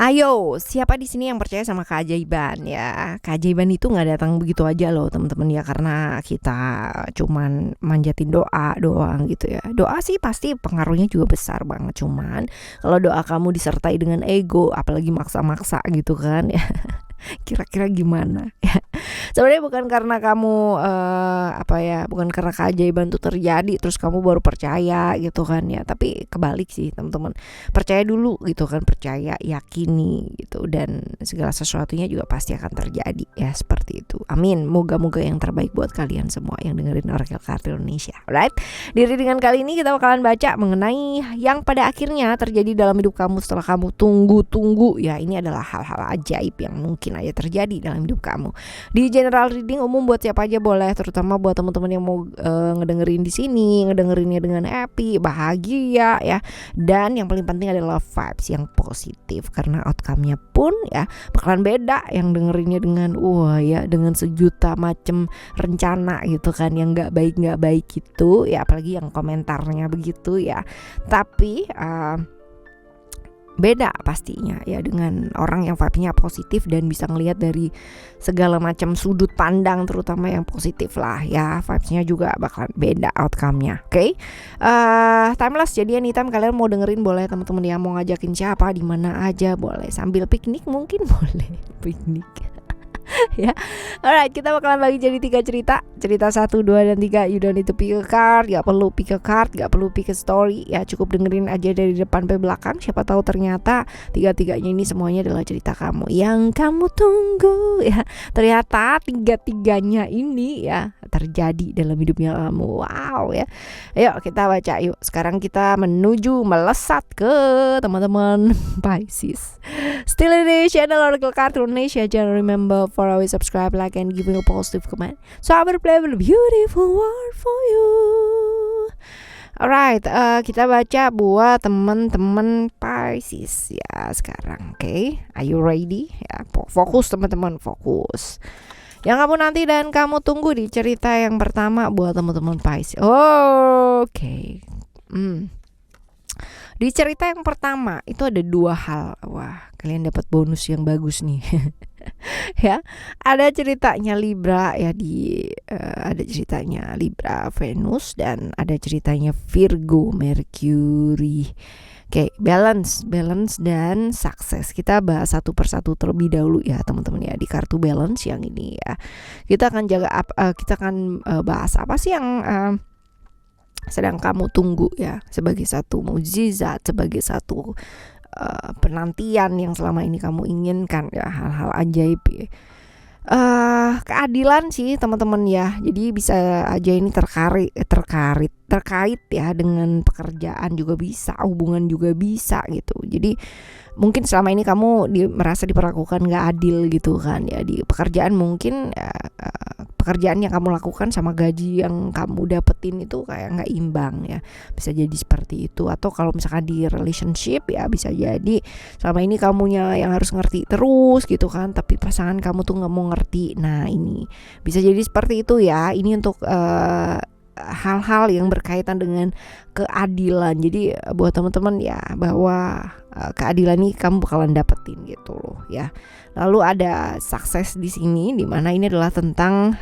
Ayo, siapa di sini yang percaya sama keajaiban ya? Keajaiban itu nggak datang begitu aja loh teman-teman ya, karena kita cuman manjatin doa doang gitu ya. Doa sih pasti pengaruhnya juga besar banget, cuman kalau doa kamu disertai dengan ego, apalagi maksa-maksa gitu kan ya. Kira-kira gimana ya? Sebenarnya bukan karena kamu bukan karena keajaiban itu terjadi terus kamu baru percaya gitu kan ya, tapi kebalik sih teman-teman. Percaya dulu gitu kan, percaya, yakini gitu, dan segala sesuatunya juga pasti akan terjadi ya, seperti itu. Amin. Moga-moga yang terbaik buat kalian semua yang dengerin Oracle Kartu Indonesia. Alright. Di readingan kali ini kita bakalan baca mengenai yang pada akhirnya terjadi dalam hidup kamu setelah kamu tunggu-tunggu ya. Ini adalah hal-hal ajaib yang mungkin aja terjadi dalam hidup kamu. Di general reading umum buat siapa aja boleh, terutama buat teman-teman yang mau ngedengerin di sini, ngedengerinnya dengan happy, bahagia ya. Dan yang paling penting adalah vibes yang positif, karena outcome-nya pun ya bakalan beda. Yang dengerinnya dengan dengan sejuta macem rencana gitu kan, yang nggak baik gitu ya, apalagi yang komentarnya begitu ya. Tapi beda pastinya ya dengan orang yang vibe-nya positif dan bisa ngelihat dari segala macam sudut pandang, terutama yang positif lah ya. Vibes-nya juga bakal beda outcome-nya. Oke. Timeless, jadi anytime kalian mau dengerin boleh, teman-teman yang mau ngajakin siapa di mana aja boleh, sambil piknik mungkin boleh piknik. Ya, alright, kita bakalan bagi jadi 3 cerita 1, 2, dan 3. You don't need to pick a card, gak perlu pick a card, gak perlu pick a story ya, cukup dengerin aja dari depan sampai belakang. Siapa tahu ternyata 3-3-nya ini semuanya adalah cerita kamu yang kamu tunggu ya. Ternyata 3-3-nya ini ya terjadi dalam hidupnya kamu. Wow ya. Ayo kita baca yuk. Sekarang kita menuju melesat ke teman-teman Pisces. Still in the channel Oracle Kartu Indonesia. Jangan remember for always subscribe, like, and giving a positive comment. So I will play a beautiful word for you. Alright, kita baca buat teman-teman Pisces ya sekarang. Oke, are you ready? Ya, fokus teman-teman, fokus. Yang kamu nanti dan kamu tunggu di cerita yang pertama buat teman-teman Pisces. Oke. Di cerita yang pertama itu ada 2 hal. Wah, kalian dapat bonus yang bagus nih. Ya, ada ceritanya Libra ya, ada ceritanya Libra Venus, dan ada ceritanya Virgo Mercury. Oke, balance dan sukses. Kita bahas satu persatu terlebih dahulu ya teman-teman ya. Di kartu balance yang ini ya, kita akan bahas apa sih yang sedang kamu tunggu ya, sebagai satu mukjizat, sebagai satu penantian yang selama ini kamu inginkan ya, hal-hal ajaib ya. Keadilan sih teman-teman ya. Jadi bisa aja ini terkait ya dengan pekerjaan juga bisa, hubungan juga bisa gitu. Jadi mungkin selama ini kamu merasa diperlakukan gak adil gitu kan ya. Di pekerjaan mungkin pekerjaan yang kamu lakukan sama gaji yang kamu dapetin itu kayak gak imbang ya. Bisa jadi seperti itu. Atau kalau misalkan di relationship ya, bisa jadi selama ini kamunya yang harus ngerti terus gitu kan, tapi pasangan kamu tuh gak mau ngerti. Nah ini bisa jadi seperti itu ya. Ini untuk hal-hal yang berkaitan dengan keadilan. Jadi buat teman-teman ya, bahwa keadilan ini kamu bakalan dapetin gitu loh ya. Lalu ada sukses di sini, di mana ini adalah tentang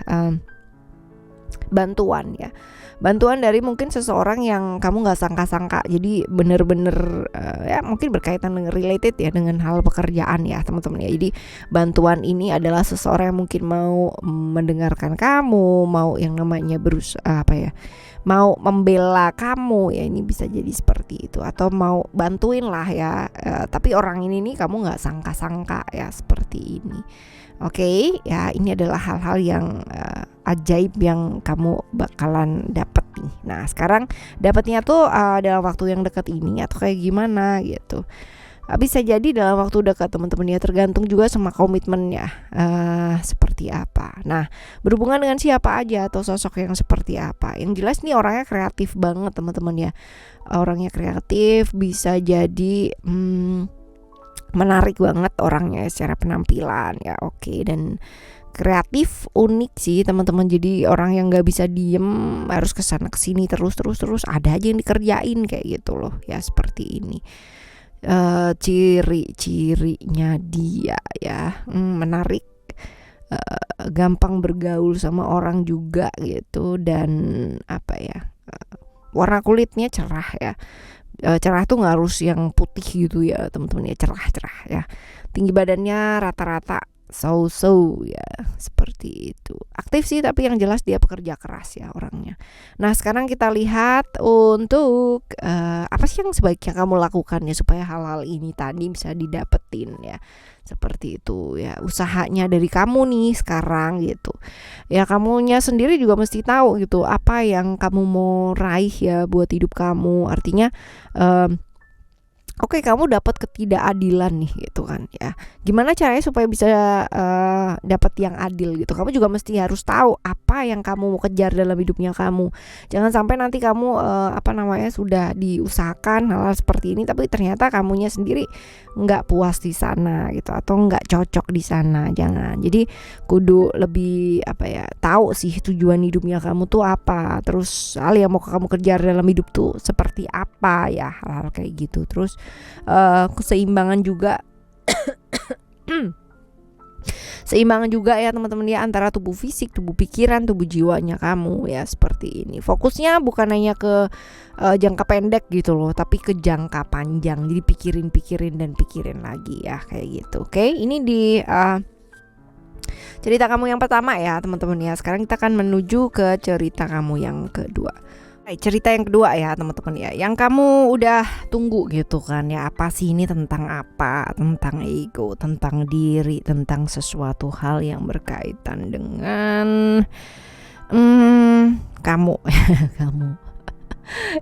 bantuan ya. Bantuan dari mungkin seseorang yang kamu gak sangka-sangka. Jadi bener-bener ya mungkin berkaitan dengan related ya dengan hal pekerjaan ya teman-teman ya. Jadi bantuan ini adalah seseorang yang mungkin mau mendengarkan kamu, mau yang namanya mau membela kamu ya, ini bisa jadi seperti itu. Atau mau bantuin lah ya, tapi orang ini nih kamu gak sangka-sangka ya, seperti ini. Oke, ya ini adalah hal-hal yang ajaib yang kamu bakalan dapet nih. Nah sekarang dapatnya tuh dalam waktu yang dekat ini atau kayak gimana gitu. Bisa jadi dalam waktu dekat teman-teman ya, tergantung juga sama komitmennya seperti apa. Nah berhubungan dengan siapa aja atau sosok yang seperti apa. Yang jelas nih orangnya kreatif banget teman-teman ya. Orangnya kreatif, bisa jadi menarik banget orangnya secara penampilan ya. Oke, dan kreatif, unik sih teman-teman. Jadi orang yang nggak bisa diem, harus kesana kesini terus ada aja yang dikerjain kayak gitu loh ya, seperti ini. Ciri-cirinya dia ya, menarik, gampang bergaul sama orang juga gitu, dan apa ya, warna kulitnya cerah ya. Cerah tuh nggak harus yang putih gitu ya teman-teman ya, cerah-cerah ya. Tinggi badannya rata-rata so ya, seperti itu. Aktif sih, tapi yang jelas dia pekerja keras ya orangnya. Nah sekarang kita lihat untuk apa sih yang sebaiknya kamu lakukan ya supaya hal-hal ini tadi bisa didapetin ya, seperti itu ya. Usahanya dari kamu nih sekarang gitu ya, kamunya sendiri juga mesti tahu gitu apa yang kamu mau raih ya buat hidup kamu. Artinya oke, kamu dapat ketidakadilan nih gitu kan ya. Gimana caranya supaya bisa dapat yang adil gitu? Kamu juga mesti harus tahu apa yang kamu mau kejar dalam hidupnya kamu. Jangan sampai nanti kamu sudah diusahakan hal-hal seperti ini, tapi ternyata kamunya sendiri nggak puas di sana gitu, atau nggak cocok di sana. Jangan. Jadi kudu lebih tahu sih tujuan hidupnya kamu tuh apa. Terus hal yang mau kamu kejar dalam hidup tuh seperti apa ya, hal-hal kayak gitu. Terus keseimbangan juga seimbangan juga ya teman-teman ya, antara tubuh fisik, tubuh pikiran, tubuh jiwanya kamu ya, seperti ini. Fokusnya bukan hanya ke jangka pendek gitu loh, tapi ke jangka panjang. Jadi pikirin dan pikirin lagi ya, kayak gitu. Oke, ini di cerita kamu yang pertama ya teman-teman ya. Sekarang kita akan menuju ke cerita kamu yang kedua. Cerita yang kedua ya teman-teman ya, yang kamu udah tunggu gitu kan ya. Apa sih ini, tentang apa? Tentang ego, tentang diri, tentang sesuatu hal yang berkaitan dengan kamu kamu.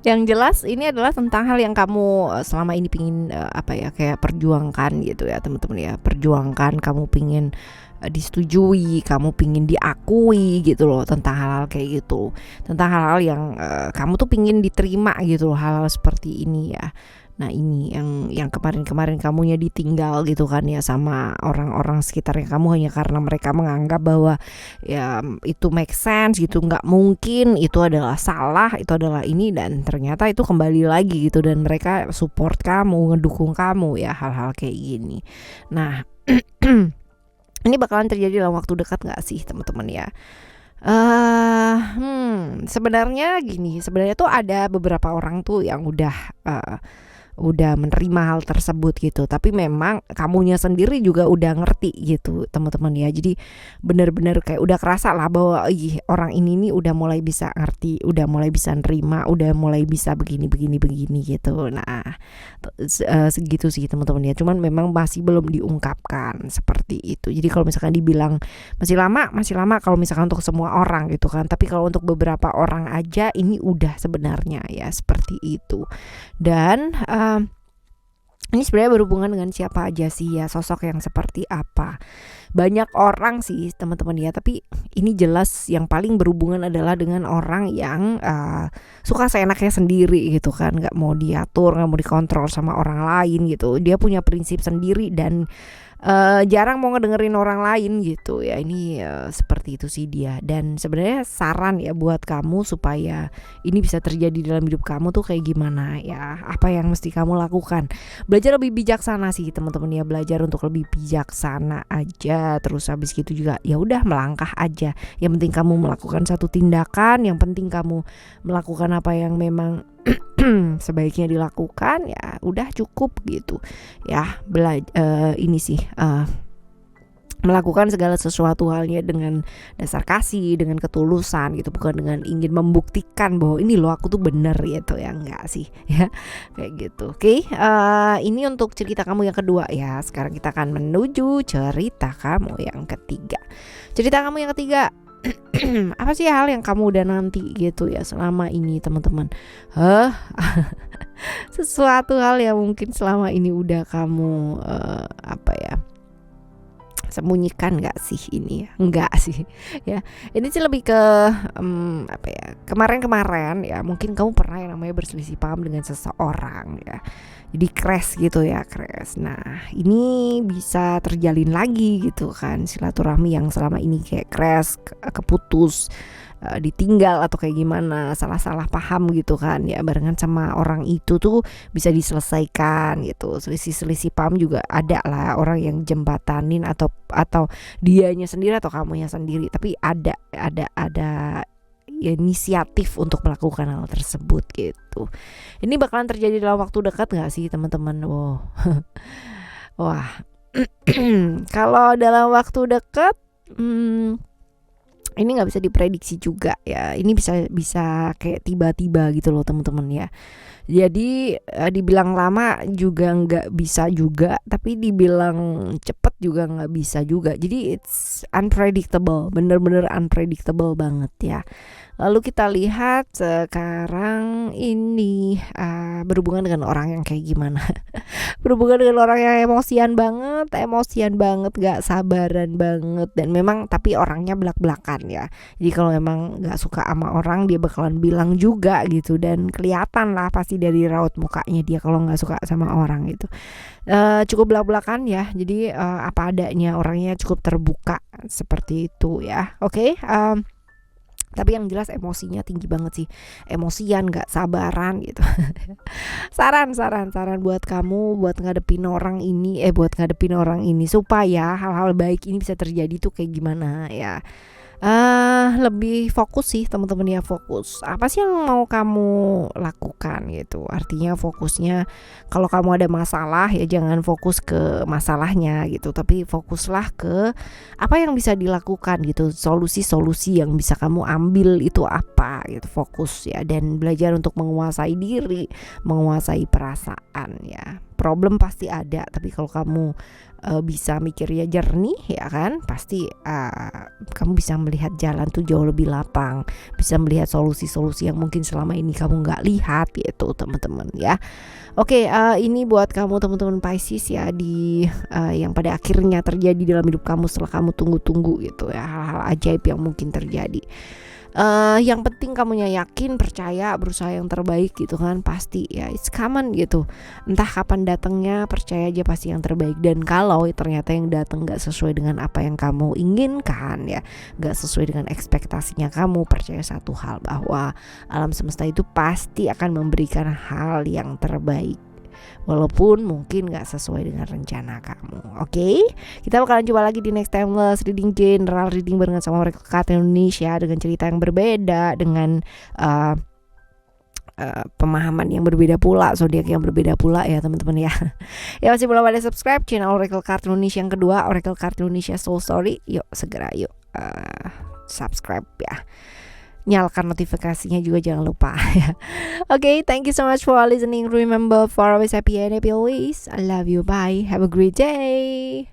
Yang jelas ini adalah tentang hal yang kamu selama ini pingin kayak perjuangkan gitu ya teman-teman ya. Perjuangkan, kamu pingin disetujui, kamu pingin diakui gitu loh, tentang hal-hal kayak gitu, tentang hal-hal yang kamu tuh pingin diterima gitu loh, hal-hal seperti ini ya. Nah ini yang kemarin kamunya ditinggal gitu kan ya sama orang-orang sekitarnya kamu, hanya karena mereka menganggap bahwa ya itu make sense gitu, nggak mungkin, itu adalah salah, itu adalah ini, dan ternyata itu kembali lagi gitu, dan mereka support kamu, ngedukung kamu ya, hal-hal kayak gini. Nah ini bakalan terjadi dalam waktu dekat nggak sih teman-teman ya? Sebenarnya gini, sebenarnya tuh ada beberapa orang tuh yang udah menerima hal tersebut gitu, tapi memang kamunya sendiri juga udah ngerti gitu teman-teman ya. Jadi benar-benar kayak udah kerasa lah bahwa orang ini nih udah mulai bisa ngerti, udah mulai bisa nerima, udah mulai bisa begini gitu. Nah segitu sih teman-teman ya, cuman memang masih belum diungkapkan seperti itu. Jadi kalau misalkan dibilang masih lama kalau misalkan untuk semua orang gitu kan, tapi kalau untuk beberapa orang aja ini udah sebenarnya ya, seperti itu. Dan ini sebenarnya berhubungan dengan siapa aja sih ya, sosok yang seperti apa. Banyak orang sih teman-teman ya, tapi ini jelas yang paling berhubungan adalah dengan orang yang suka seenaknya sendiri gitu kan, nggak mau diatur, nggak mau dikontrol sama orang lain gitu. Dia punya prinsip sendiri dan jarang mau ngedengerin orang lain gitu ya. Ini seperti itu sih dia. Dan sebenarnya saran ya buat kamu supaya ini bisa terjadi dalam hidup kamu tuh kayak gimana ya, apa yang mesti kamu lakukan. Belajar lebih bijaksana sih teman-teman ya, belajar untuk lebih bijaksana aja. Terus habis gitu juga ya udah melangkah aja. Yang penting kamu melakukan satu tindakan, yang penting kamu melakukan apa yang memang sebaiknya dilakukan, ya udah cukup gitu ya. Ini sih melakukan segala sesuatu halnya dengan dasar kasih, dengan ketulusan gitu, bukan dengan ingin membuktikan bahwa ini loh aku tuh bener gitu ya, enggak sih ya, kayak gitu. Oke, ini untuk cerita kamu yang kedua ya. Sekarang kita akan menuju cerita kamu yang ketiga. Cerita kamu yang ketiga, apa sih hal yang kamu udah nanti gitu ya selama ini teman-teman? Sesuatu hal yang mungkin selama ini udah kamu sembunyikan nggak sih ini ya? Enggak sih ya. Ini sih lebih ke kemarin-kemarin ya, mungkin kamu pernah yang namanya berselisih paham dengan seseorang ya. Jadi crash gitu ya, crash. Nah ini bisa terjalin lagi gitu kan silaturahmi yang selama ini kayak crash, keputus, ditinggal atau kayak gimana, salah-salah paham gitu kan ya, barengan sama orang itu tuh bisa diselesaikan gitu. Selisih-selisih paham juga ada lah, orang yang jembatanin atau dianya sendiri atau kamunya sendiri, tapi ada inisiatif untuk melakukan hal tersebut gitu. Ini bakalan terjadi dalam waktu dekat nggak sih teman-teman? Wow. Wah. Kalau dalam waktu dekat, ini nggak bisa diprediksi juga ya. Ini bisa kayak tiba-tiba gitu loh teman-teman ya. Jadi dibilang lama juga nggak bisa juga, tapi dibilang cepet juga nggak bisa juga. Jadi it's unpredictable, bener-bener unpredictable banget ya. Lalu kita lihat sekarang ini berhubungan dengan orang yang kayak gimana. Berhubungan dengan orang yang emosian banget, gak sabaran banget, dan memang tapi orangnya belak-belakan ya. Jadi kalau memang gak suka sama orang, dia bakalan bilang juga gitu, dan kelihatan lah pasti dari raut mukanya dia kalau gak suka sama orang gitu. Cukup belak-belakan ya. Jadi apa adanya, orangnya cukup terbuka seperti itu ya. Oke. Tapi yang jelas emosinya tinggi banget sih, emosian, gak sabaran gitu. Saran buat kamu, buat ngadepin orang ini supaya hal-hal baik ini bisa terjadi tuh kayak gimana ya. Lebih fokus sih teman-teman ya, fokus. Apa sih yang mau kamu lakukan gitu. Artinya fokusnya, kalau kamu ada masalah ya jangan fokus ke masalahnya gitu, tapi fokuslah ke apa yang bisa dilakukan gitu. Solusi-solusi yang bisa kamu ambil itu apa gitu. Fokus ya, dan belajar untuk menguasai diri, menguasai perasaan ya. Problem pasti ada, tapi kalau kamu bisa mikirnya jernih ya kan, pasti kamu bisa melihat jalan tuh jauh lebih lapang, bisa melihat solusi-solusi yang mungkin selama ini kamu nggak lihat gitu teman-teman ya. Oke, ini buat kamu teman-teman Pisces ya, di yang pada akhirnya terjadi dalam hidup kamu setelah kamu tunggu-tunggu gitu ya, hal-hal ajaib yang mungkin terjadi. Yang penting kamunya yakin, percaya, berusaha yang terbaik gitu kan, pasti ya it's common gitu. Entah kapan datangnya, percaya aja pasti yang terbaik. Dan kalau ternyata yang datang gak sesuai dengan apa yang kamu inginkan ya, gak sesuai dengan ekspektasinya kamu, percaya satu hal, bahwa alam semesta itu pasti akan memberikan hal yang terbaik, walaupun mungkin gak sesuai dengan rencana kamu. Oke? Kita bakalan coba lagi di next timeless reading, general reading barengan sama Oracle Card Indonesia, dengan cerita yang berbeda, dengan pemahaman yang berbeda pula, zodiak yang berbeda pula ya teman-teman ya. Ya masih belum ada subscribe channel Oracle Card Indonesia yang kedua, Oracle Card Indonesia Soul Story, yuk segera subscribe ya. Nyalakan notifikasinya juga jangan lupa ya. Okay, thank you so much for listening. Remember, for always happy and happy always. I love you. Bye. Have a great day.